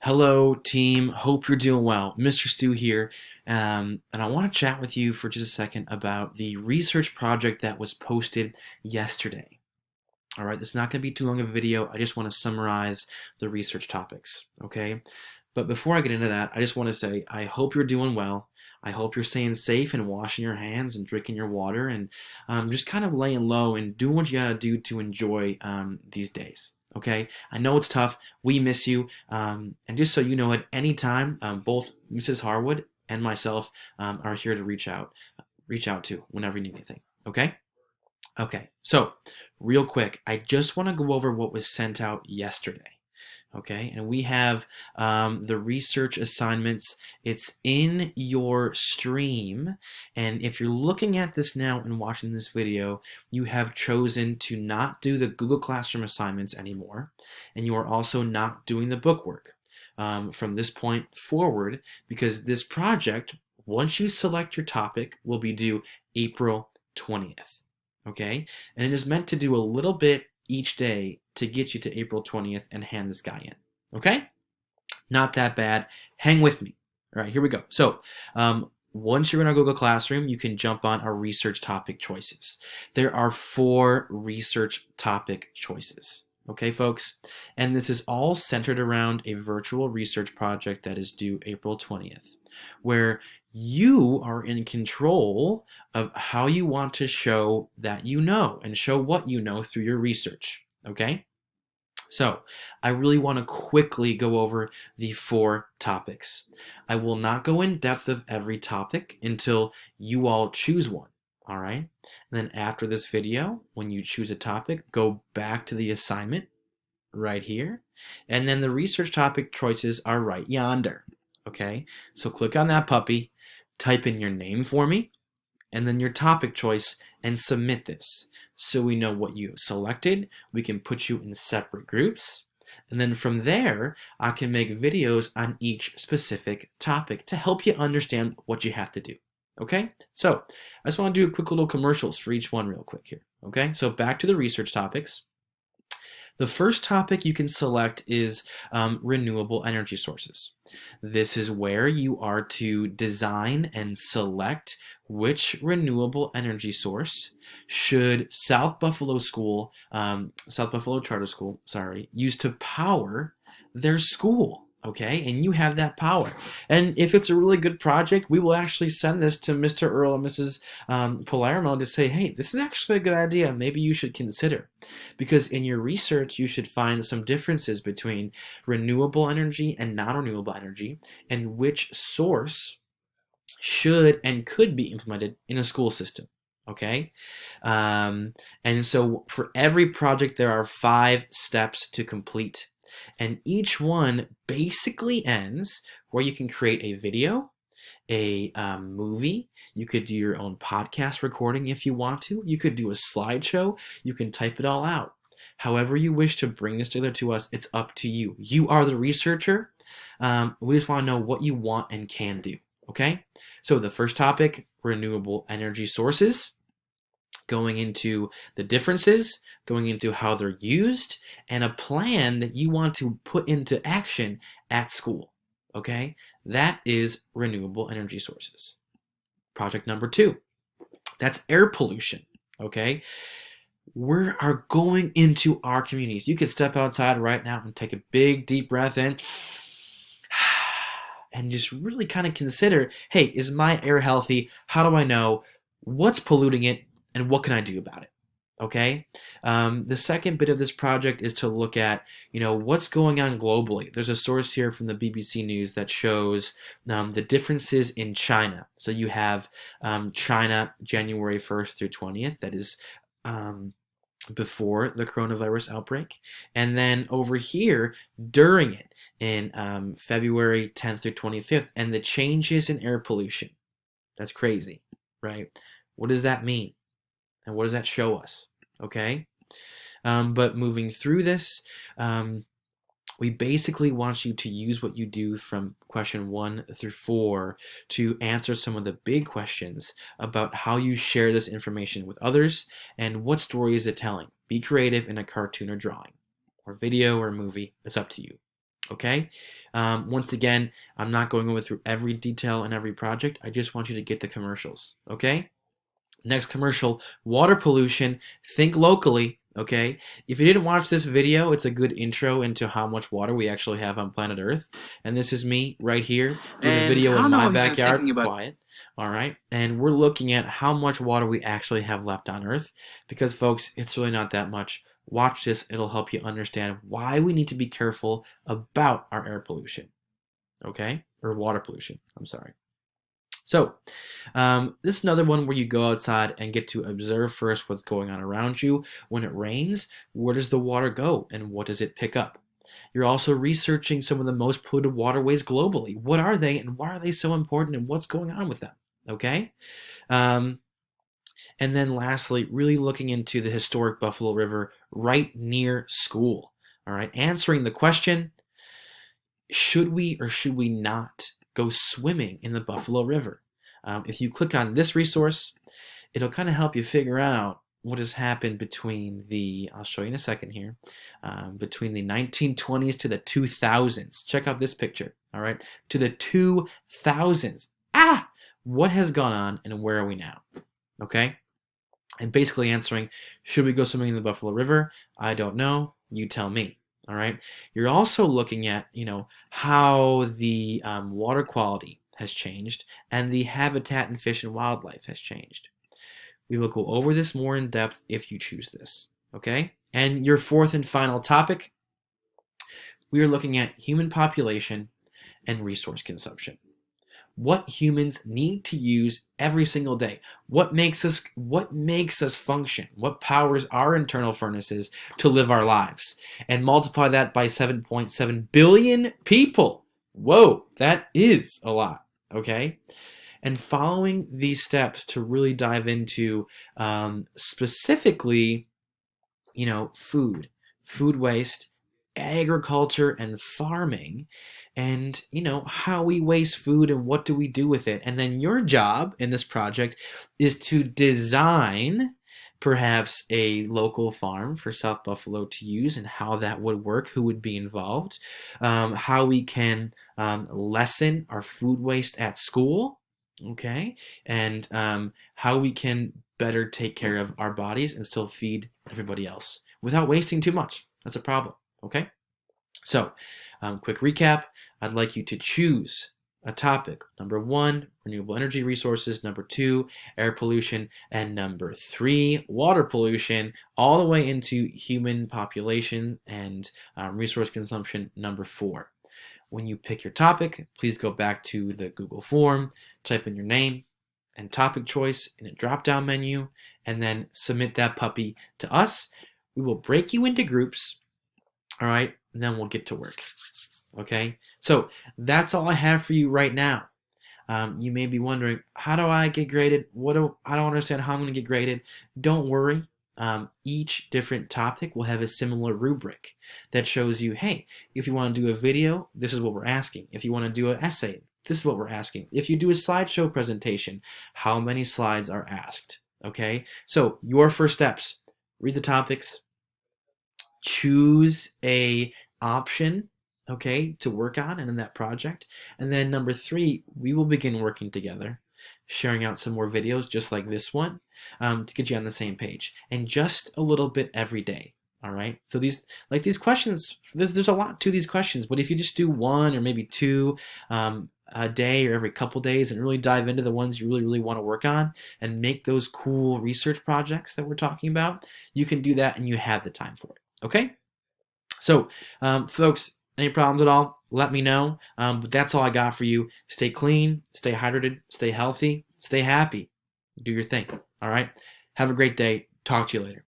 Hello, team. Hope you're doing well. Mr. Stu here, and I want to chat with you for just a second about the research project that was posted yesterday. All right, this is not going to be too long of a video. I just want to summarize the research topics, okay? But before I get into that, I just want to say I hope you're doing well. I hope you're staying safe and washing your hands and drinking your water and just kind of laying low and doing what you gotta do to enjoy these days. Okay, I know it's tough. We miss you. And just so you know, at any time, both Mrs. Harwood and myself are here to reach out to whenever you need anything. Okay. Okay. So, real quick, I just want to go over what was sent out yesterday. Okay, and we have the research assignments. It's in your stream, and if you're looking at this now and watching this video, you have chosen to not do the Google Classroom assignments anymore, and you are also not doing the bookwork from this point forward, because this project, once you select your topic, will be due April 20th. Okay, and it is meant to do a little bit each day to get you to April 20th and hand this guy in. Okay? Not that bad. Hang with me. All right, here we go. So, once you're in our Google Classroom, you can jump on our research topic choices. There are 4 research topic choices. Okay, folks? And this is all centered around a virtual research project that is due April 20th, where you are in control of how you want to show that you know and show what you know through your research. Okay? So, I really want to quickly go over the 4 topics. I will not go in depth of every topic until you all choose one. All right? And then after this video, when you choose a topic, go back to the assignment right here. And then the research topic choices are right yonder. Okay? So click on that puppy, type in your name for me, and then your topic choice, and submit this. So we know what you selected. We can put you in separate groups. And then from there, I can make videos on each specific topic to help you understand what you have to do. Okay? So I just want to do a quick little commercials for each one real quick here. Okay? So back to the research topics. The first topic you can select is renewable energy sources. This is where you are to design and select which renewable energy source should South Buffalo Charter School, use to power their school. Okay, and you have that power. And if it's a really good project, we will actually send this to Mr. Earl and Mrs. Palermo to say, hey, this is actually a good idea. Maybe you should consider. Because in your research, you should find some differences between renewable energy and non-renewable energy, and which source should and could be implemented in a school system. Okay? And so for every project, there are 5 steps to complete. And each one basically ends where you can create a video, a movie. You could do your own podcast recording if you want to. You could do a slideshow. You can type it all out. However you wish to bring this together to us, it's up to you. You are the researcher. We just want to know what you want and can do. Okay? So the first topic, renewable energy sources. Going into the differences, going into how they're used, and a plan that you want to put into action at school. Okay? That is renewable energy sources. Project number 2, that's air pollution. Okay? We are going into our communities. You could step outside right now and take a big, deep breath in and just really kind of consider, hey, is my air healthy? How do I know? What's polluting it? And what can I do about it? Okay. The second bit of this project is to look at, what's going on globally. There's a source here from the BBC News that shows the differences in China. So you have China January 1st through 20th. That is before the coronavirus outbreak. And then over here during it in February 10th through 25th, and the changes in air pollution. That's crazy, right? What does that mean? And what does that show us? Okay? But moving through this, we basically want you to use what you do from question 1 through 4 to answer some of the big questions about how you share this information with others and what story is it telling. Be creative in a cartoon or drawing or video or movie. It's up to you. Okay? Once again, I'm not going over through every detail in every project. I just want you to get the commercials. Okay? Next commercial, water pollution. Think locally. Okay? If you didn't watch this video, it's a good intro into how much water we actually have on planet Earth. And this is me right here doing a video in my backyard. Quiet. All right? And we're looking at how much water we actually have left on Earth. Because, folks, it's really not that much. Watch this. It'll help you understand why we need to be careful about our air pollution. Okay? Or water pollution. I'm sorry. So, this is another one where you go outside and get to observe first what's going on around you. When it rains, where does the water go and what does it pick up? You're also researching some of the most polluted waterways globally. What are they and why are they so important and what's going on with them? Okay? And then lastly, really looking into the historic Buffalo River right near school. All right? Answering the question, should we or should we not go swimming in the Buffalo River? If you click on this resource, it'll kind of help you figure out what has happened between I'll show you in a second here, between the 1920s to the 2000s. Check out this picture, all right? To the 2000s. What has gone on and where are we now? Okay? And basically answering, should we go swimming in the Buffalo River? I don't know. You tell me. All right. You're also looking at, how the water quality has changed and the habitat in fish and wildlife has changed. We will go over this more in depth if you choose this. Okay. And your fourth and final topic, we are looking at human population and resource consumption. What humans need to use every single day. What makes us function? What powers our internal furnaces to live our lives? And multiply that by 7.7 billion people. Whoa, that is a lot, okay? And following these steps to really dive into specifically, food waste, agriculture and farming, and how we waste food and what do we do with it. And then your job in this project is to design perhaps a local farm for South Buffalo to use and how that would work, who would be involved, how we can lessen our food waste at school, okay, and how we can better take care of our bodies and still feed everybody else without wasting too much. That's a problem. Okay, so quick recap. I'd like you to choose a topic. Number 1, renewable energy resources. Number 2, air pollution. And number 3, water pollution, all the way into human population and resource consumption. Number 4. When you pick your topic, please go back to the Google form, type in your name and topic choice in a drop-down menu, and then submit that puppy to us. We will break you into groups. All right, and then we'll get to work. Okay, so that's all I have for you right now. You may be wondering, how do I get graded? I don't understand how I'm going to get graded. Don't worry. Each different topic will have a similar rubric that shows you, hey, if you want to do a video, this is what we're asking. If you want to do an essay, this is what we're asking. If you do a slideshow presentation, how many slides are asked? Okay, so your first steps, read the topics, choose a option, okay, to work on and in that project. And then number 3, we will begin working together, sharing out some more videos just like this one, to get you on the same page, and just a little bit every day. All right, so these questions, there's a lot to these questions, but if you just do 1 or maybe 2 a day or every couple days and really dive into the ones you really want to work on and make those cool research projects that we're talking about, you can do that and you have the time for it. Okay, so folks, any problems at all, let me know. But that's all I got for you. Stay clean, stay hydrated, stay healthy, stay happy. Do your thing. All right, have a great day. Talk to you later.